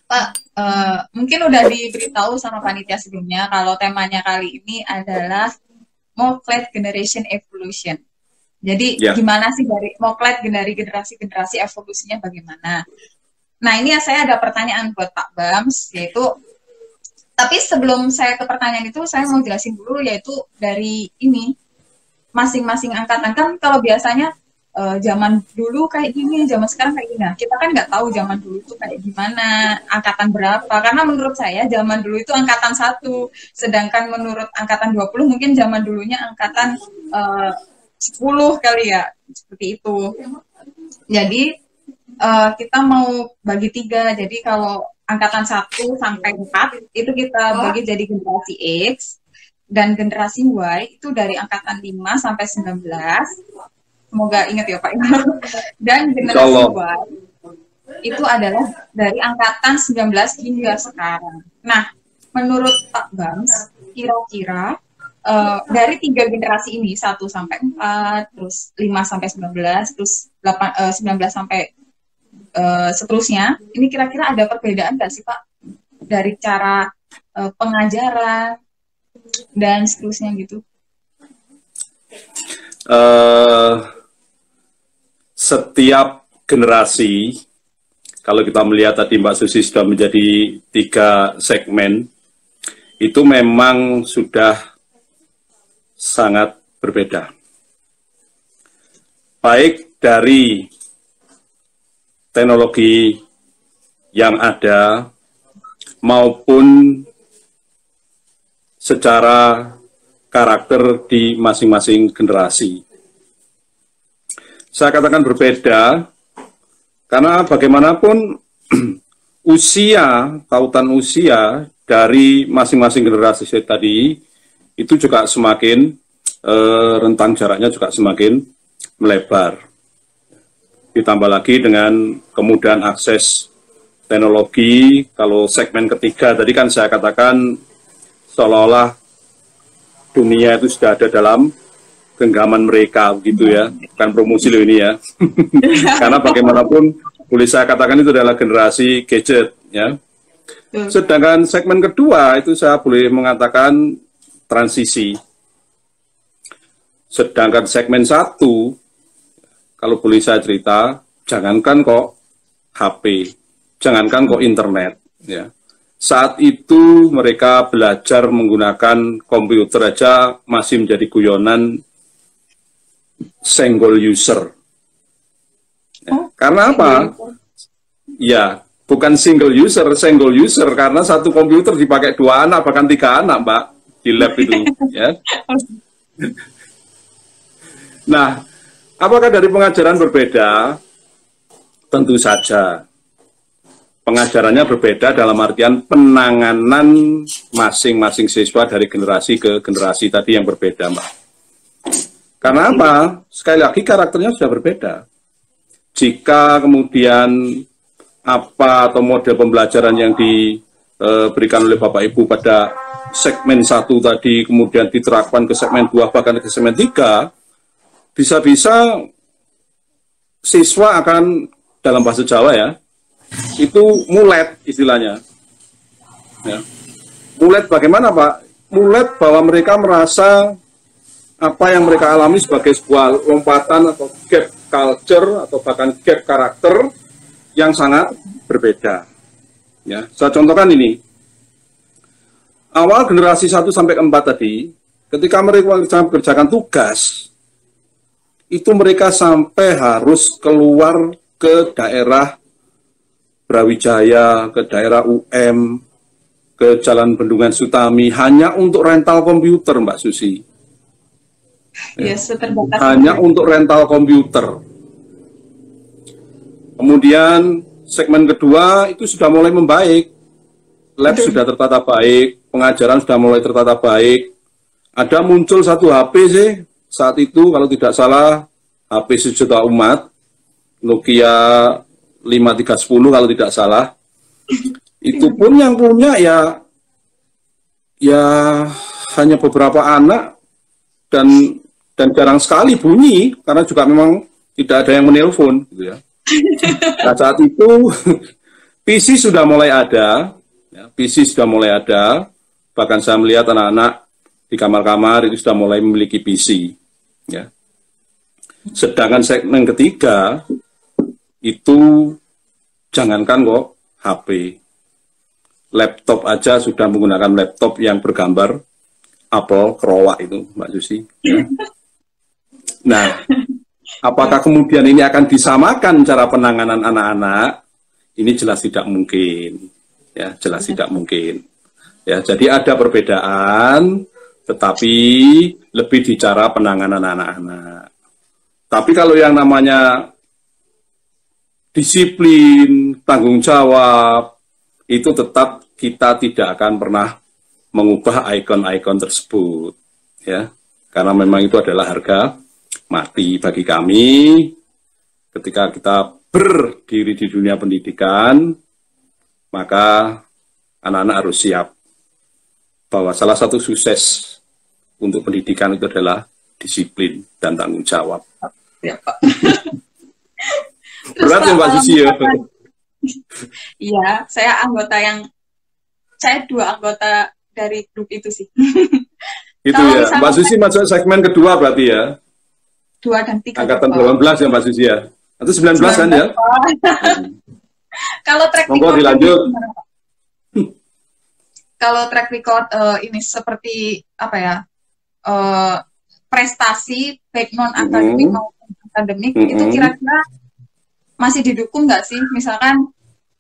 Pak, mungkin udah diberitahu sama panitia sebelumnya kalau temanya kali ini adalah Moclet Generation Evolution. Jadi gimana sih dari Moclet dari generasi-generasi evolusinya bagaimana? Nah ini saya ada pertanyaan buat Pak Bams, yaitu tapi sebelum saya ke pertanyaan itu saya mau jelasin dulu, yaitu dari ini masing-masing angkatan kan kalau biasanya zaman dulu kayak gini, zaman sekarang kayak gini. Nah, kita kan nggak tahu zaman dulu itu kayak gimana, angkatan berapa. Karena menurut saya zaman dulu itu angkatan 1, sedangkan menurut angkatan 20 mungkin zaman dulunya angkatan 10 kali ya, seperti itu. Jadi kita mau bagi 3. Jadi kalau angkatan 1 sampai 4 itu kita bagi jadi generasi X, dan generasi Y itu dari angkatan 5 sampai 19. Semoga ingat ya Pak. Dan generasi Y itu adalah dari angkatan 19 hingga sekarang. Nah, menurut Pak Bams, kira-kira dari 3 generasi ini, 1 sampai 4, terus 5 sampai 19, terus 19 sampai seterusnya, ini kira-kira ada perbedaan nggak sih Pak? Dari cara pengajaran dan seterusnya gitu? Setiap generasi, kalau kita melihat tadi Mbak Susi sudah menjadi 3 segmen, itu memang sudah sangat berbeda. Baik dari teknologi yang ada maupun secara karakter di masing-masing generasi. Saya katakan berbeda karena bagaimanapun tautan usia dari masing-masing generasi tadi itu juga semakin rentang jaraknya juga semakin melebar. Ditambah lagi dengan kemudahan akses teknologi. Kalau segmen ketiga tadi kan saya katakan seolah-olah dunia itu sudah ada dalam genggaman mereka, gitu ya. Bukan promosi loh ini ya. Karena bagaimanapun boleh saya katakan itu adalah generasi gadget, ya. Sedangkan segmen kedua itu saya boleh mengatakan transisi. Sedangkan segmen 1, kalau boleh saya cerita, jangankan kok HP, jangankan kok internet, ya. Saat itu mereka belajar menggunakan komputer aja masih menjadi guyonan single user. Ya, karena apa? Ya, bukan single user karena satu komputer dipakai 2 anak bahkan 3 anak, Mbak, di lab itu. Ya. Nah, apakah dari pengajaran berbeda? Tentu saja. Pengajarannya berbeda dalam artian penanganan masing-masing siswa dari generasi ke generasi tadi yang berbeda, Mbak. Karena apa? Sekali lagi karakternya sudah berbeda. Jika kemudian apa atau model pembelajaran yang diberikan oleh Bapak Ibu pada segmen 1 tadi kemudian diterapkan ke segmen 2 bahkan ke segmen 3, bisa-bisa siswa akan, dalam bahasa Jawa ya, itu mulet istilahnya. Ya. Mulet bagaimana Pak? Mulet bahwa mereka merasa apa yang mereka alami sebagai sebuah lompatan atau gap culture atau bahkan gap karakter yang sangat berbeda. Ya, saya contohkan ini. Awal generasi 1 sampai 4 tadi, ketika mereka mengerjakan tugas, itu mereka sampai harus keluar ke daerah Brawijaya, ke daerah UM, ke Jalan Bendungan Sutami, hanya untuk rental komputer, Mbak Susi. Ya. Hanya untuk rental komputer. Kemudian segmen kedua itu sudah mulai membaik. Lab sudah tertata baik, pengajaran sudah mulai tertata baik. Ada muncul satu HP sih, saat itu kalau tidak salah, HP sejuta umat, Nokia 5310 kalau tidak salah. Itu pun yang punya ya hanya beberapa anak dan jarang sekali bunyi karena juga memang tidak ada yang menelpon gitu ya. Nah, saat itu PC sudah mulai ada, ya, PC sudah mulai ada, bahkan saya melihat anak-anak di kamar-kamar itu sudah mulai memiliki PC, ya. Sedangkan segmen ketiga itu jangankan kok HP, laptop aja sudah menggunakan laptop yang bergambar apel kerowak itu, Mbak Susi. Ya. Nah, apakah kemudian ini akan disamakan cara penanganan anak-anak? Ini jelas tidak mungkin, ya, jelas tidak mungkin. Ya, jadi ada perbedaan, tetapi lebih di cara penanganan anak-anak. Tapi kalau yang namanya disiplin, tanggung jawab, itu tetap kita tidak akan pernah mengubah ikon-ikon tersebut, ya, karena memang itu adalah harga mati bagi kami ketika kita berdiri di dunia pendidikan, maka anak-anak harus siap bahwa salah satu sukses untuk pendidikan itu adalah disiplin dan tanggung jawab. Ya, Pak. Berat ya Mbak Susi ya? Iya, saya dua anggota dari grup itu sih. Itu ya, Mbak Susi masuk segmen kedua berarti ya? 2 dan 3. Angkatan 18 ya Mbak Susi ya? Atau 19 kan ya? Kalau track record dilanjut. Kalau track record ini seperti apa ya? Prestasi baik non akademik maupun akademik itu kira-kira masih didukung nggak sih? Misalkan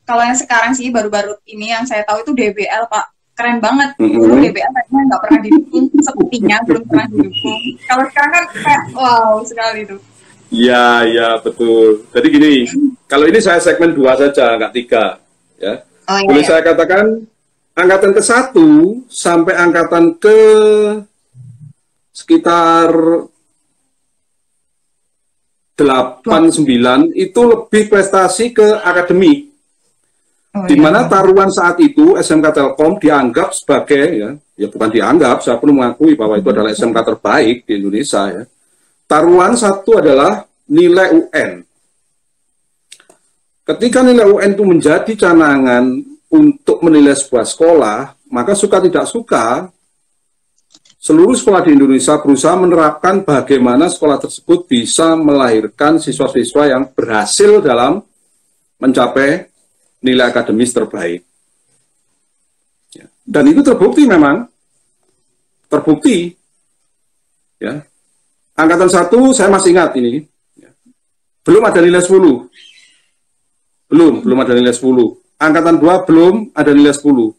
kalau yang sekarang sih baru-baru ini yang saya tahu itu DBL, Pak. Keren banget. Dulu DBL kayaknya nggak pernah didukung, sepertinya belum pernah didukung. Kalau sekarang kan kayak wow sekali tuh. Iya, iya betul. Jadi gini, kalau ini saya segmen 2 saja, nggak 3. Ya. Oh, iya, boleh saya katakan angkatan ke-1 sampai angkatan ke sekitar 8-9 itu lebih prestasi ke akademik. Di mana taruhan saat itu SMK Telkom dianggap sebagai ya bukan dianggap, saya pun mengakui bahwa itu adalah SMK terbaik di Indonesia ya. Taruhan satu adalah nilai UN. Ketika nilai UN itu menjadi canangan untuk menilai sebuah sekolah, maka suka tidak suka seluruh sekolah di Indonesia berusaha menerapkan bagaimana sekolah tersebut bisa melahirkan siswa-siswa yang berhasil dalam mencapai nilai akademis terbaik. Ya. Dan itu terbukti memang. Terbukti. Ya. Angkatan 1 saya masih ingat ini. Ya. Belum ada nilai 10. Belum ada nilai 10. Angkatan 2 belum ada nilai 10.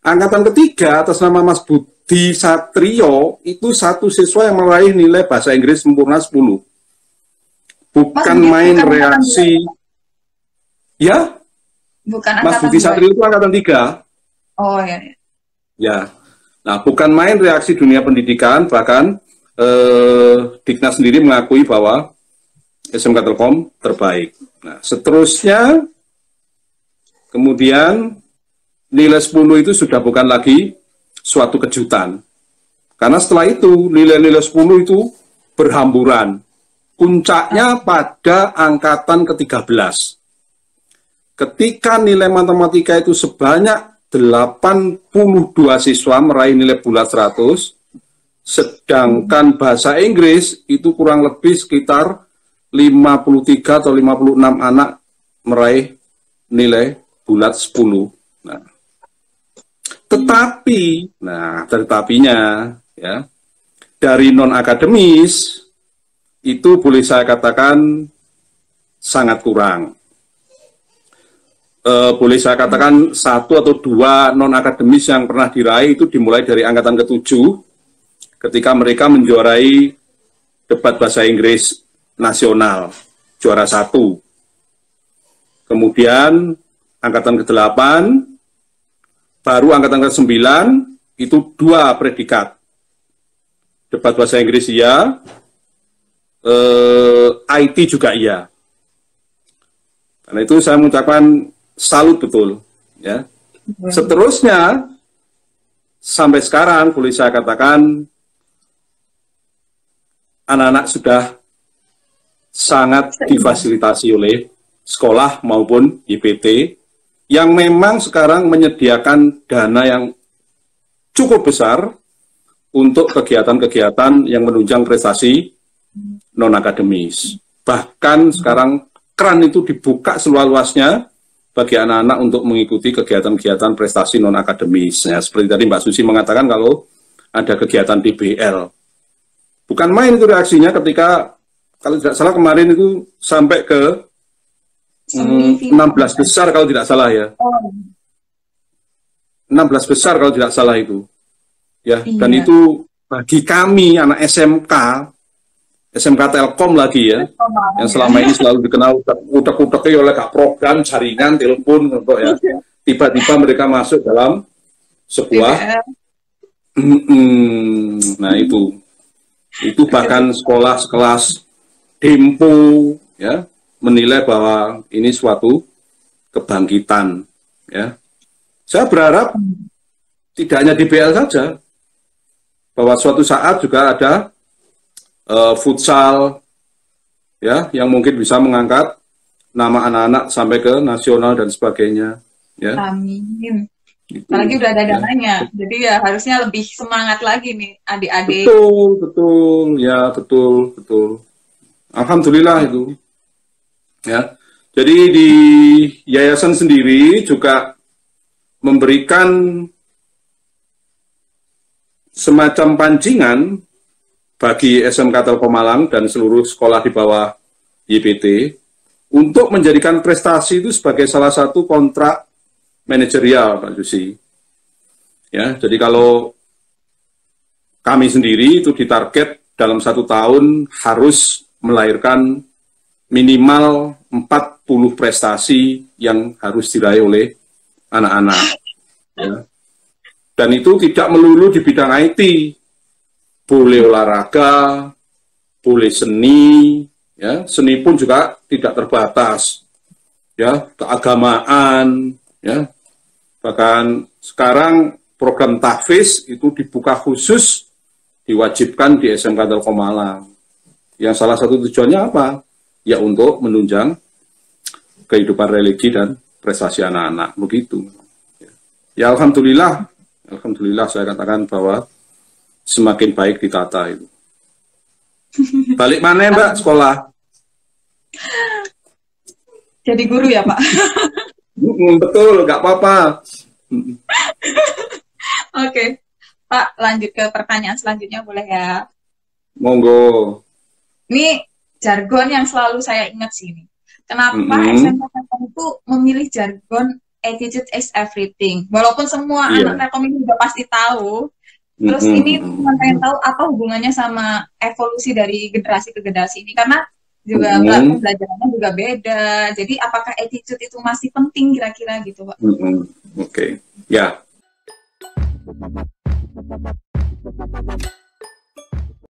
Angkatan ketiga atas nama Mas Budi Satrio itu satu siswa yang meraih nilai bahasa Inggris sempurna 10. Bukan main reaksi. Ya? Bukan Mas Budi Satrio itu angkatan 3. Oh ya. Ya. Nah, bukan main reaksi dunia pendidikan, bahkan Diknas sendiri mengakui bahwa SMK Telkom terbaik. Nah, seterusnya kemudian nilai 10 itu sudah bukan lagi suatu kejutan. Karena setelah itu nilai-nilai 10 itu berhamburan. Puncaknya pada angkatan ke-13. Ketika nilai matematika itu sebanyak 82 siswa meraih nilai bulat 100, sedangkan bahasa Inggris itu kurang lebih sekitar 53 atau 56 anak meraih nilai bulat 10. Nah, tetapinya ya, dari non-akademis itu boleh saya katakan sangat kurang. Boleh saya katakan 1 atau 2 non-akademis yang pernah diraih itu dimulai dari angkatan ke-7 ketika mereka menjuarai debat bahasa Inggris nasional, juara 1. Kemudian angkatan ke-8, baru angkatan ke-9 itu 2 predikat. Debat bahasa Inggris iya, IT juga iya. Karena itu saya mengucapkan salut betul, ya. Seterusnya sampai sekarang boleh saya katakan anak-anak sudah sangat difasilitasi oleh sekolah maupun YPT yang memang sekarang menyediakan dana yang cukup besar untuk kegiatan-kegiatan yang menunjang prestasi non-akademis. Bahkan sekarang keran itu dibuka seluas-luasnya bagi anak-anak untuk mengikuti kegiatan-kegiatan prestasi non-akademis. Ya, seperti tadi Mbak Susi mengatakan kalau ada kegiatan DBL. Bukan main itu reaksinya ketika, kalau tidak salah kemarin itu sampai ke 16 besar kalau tidak salah ya. 16 besar kalau tidak salah itu. Ya, dan itu bagi kami anak SMK Telkom lagi ya, yang selama ini selalu dikenal utek-uteknya oleh Kak program, jaringan, telepon, untuk ya. Tiba-tiba mereka masuk dalam sebuah, nah itu bahkan sekolah sekelas Dempo ya menilai bahwa ini suatu kebangkitan ya. Saya berharap tidak hanya DBL saja, bahwa suatu saat juga ada futsal ya yang mungkin bisa mengangkat nama anak-anak sampai ke nasional dan sebagainya ya. Amin. Apalagi udah ada dananya, jadi ya harusnya lebih semangat lagi nih adik-adik. Betul ya, betul. Alhamdulillah itu ya. Jadi di yayasan sendiri juga memberikan semacam pancingan bagi SMK Telkom Malang dan seluruh sekolah di bawah YPT untuk menjadikan prestasi itu sebagai salah satu kontrak manajerial, Pak Susi. Ya, jadi kalau kami sendiri itu ditarget dalam 1 tahun harus melahirkan minimal 40 prestasi yang harus diraih oleh anak-anak. Ya. Dan itu tidak melulu di bidang IT. Boleh olahraga, boleh seni, ya, seni pun juga tidak terbatas, ya, keagamaan, ya, bahkan sekarang program tahfiz itu dibuka khusus, diwajibkan di SMK Telkom Malang, yang salah satu tujuannya apa? Ya untuk menunjang kehidupan religi dan prestasi anak-anak, begitu. Ya alhamdulillah saya katakan bahwa semakin baik ditata itu. Balik mana Mbak sekolah? Jadi guru ya Pak? Betul, nggak apa-apa. Oke, Pak lanjut ke pertanyaan selanjutnya boleh ya? Monggo. Ini jargon yang selalu saya ingat sih ini. Kenapa SMK Telkom itu memilih jargon attitude is everything? Walaupun semua anak Telkom ini udah pasti tahu. Terus ini teman pengen tahu apa hubungannya sama evolusi dari generasi ke generasi ini, karena juga pembelajarannya juga beda. Jadi apakah attitude itu masih penting kira-kira gitu, Pak? Oke. Ya.